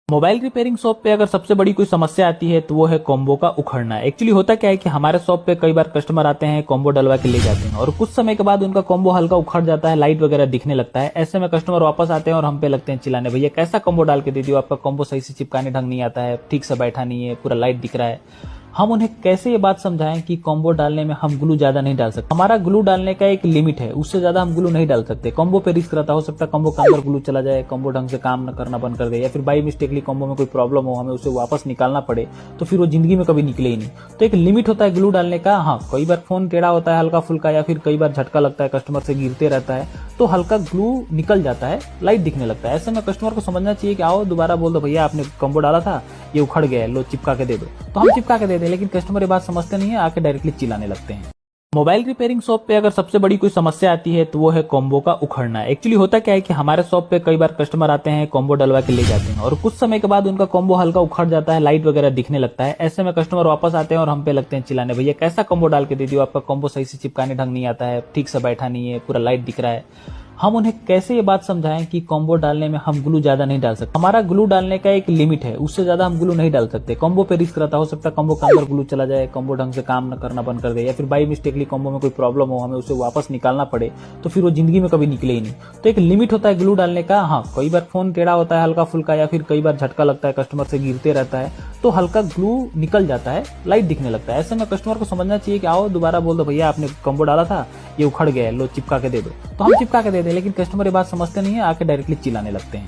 Mobile repairing shop पे अगर सबसे बड़ी कोई समस्या आती है तो वो है कॉम्बो का उखड़ना। एक्चुअली होता क्या है कि हमारे शॉप पे कई बार कस्टमर आते हैं, कॉम्बो डलवा के ले जाते हैं और कुछ समय के बाद उनका कॉम्बो हल्का उखड़ जाता है, लाइट वगैरह दिखने लगता है। ऐसे में कस्टमर वापस आते हैं और हम पे लगते हैं चिल्लाने, भैया कैसा कॉम्बो डाल के दे दियो, आपका कॉम्बो सही से चिपकाने ढंग नहीं आता है, ठीक से बैठा नहीं है, पूरा लाइट दिख रहा है। हम उन्हें कैसे ये बात समझाएं कि कॉम्बो डालने में हम ग्लू ज्यादा नहीं डाल सकते। हमारा ग्लू डालने का एक लिमिट है, उससे ज्यादा हम ग्लू नहीं डाल सकते। कॉम्बो पे रिस्क रहता, हो सकता है कॉम्बो के अंदर ग्लू चला जाए, कॉम्बो ढंग से काम न करना बंद कर दे, या फिर बाई मिस्टेकली कॉम्बो में कोई प्रॉब्लम हो, हमें उसे वापस निकालना पड़े, तो फिर वो जिंदगी में कभी निकले ही नहीं। तो एक लिमिट होता है ग्लू डालने का। हाँ, कई बार फोन टेढ़ा होता है हल्का फुल्का, या फिर कई बार झटका लगता है, कस्टमर से गिरते रहता है, तो हल्का ग्लू निकल जाता है, लाइट दिखने लगता है। ऐसे में कस्टमर को समझना चाहिए कि आओ दोबारा बोल दो, भैया आपने कॉम्बो डाला था, ये उखड़ गया है, लो चिपका के दे दो। तो हम चिपका के दे दें, लेकिन कस्टमर ये बात समझते नहीं है, आके डायरेक्टली चिल्लाने लगते हैं। मोबाइल रिपेयरिंग शॉप पे अगर सबसे बड़ी कोई समस्या आती है तो वो है कॉम्बो का उखड़ना। एक्चुअली होता क्या है कि हमारे शॉप पे कई बार कस्टमर आते हैं, कॉम्बो डलवा के ले जाते हैं और कुछ समय के बाद उनका कॉम्बो हल्का उखड़ जाता है, लाइट वगैरह दिखने लगता है। ऐसे में कस्टमर वापस आते हैं और हम पे लगते हैं चिल्लाने, भैया कैसा कॉम्बो डाल के दे दियो, आपका कॉम्बो सही से चिपकाने ढंग नहीं आता है, ठीक से बैठा नहीं है, पूरा लाइट दिख रहा है। हम उन्हें कैसे ये बात समझाएं कि कॉम्बो डालने में हम ग्लू ज्यादा नहीं डाल सकते। हमारा ग्लू डालने का एक लिमिट है, उससे ज्यादा हम ग्लू नहीं डाल सकते। कॉम्बो पे रिस्क रहता, हो सकता है कॉम्बो के अंदर ग्लू चला जाए, कॉम्बो ढंग से काम न करना बंद कर दे, या फिर बाई मिस्टेकली कॉम्बो में कोई प्रॉब्लम हो, हमें उसे वापस निकालना पड़े, तो फिर वो जिंदगी में कभी निकले ही नहीं। तो एक लिमिट होता है ग्लू डालने का। हाँ, कई बार फोन टेढ़ा होता है हल्का फुल्का, या फिर कई बार झटका लगता है, कस्टमर से गिरते रहता है, तो हल्का ग्लू निकल जाता है, लाइट दिखने लगता है। ऐसे में कस्टमर को समझना चाहिए कि आओ दोबारा बोल दो, भैया आपने कॉम्बो डाला था, ये उखड़ गया है, लो चिपका के दे दो। तो हम चिपका के दे दें, लेकिन कस्टमर ये बात समझते नहीं है, आके डायरेक्टली चिल्लाने लगते हैं।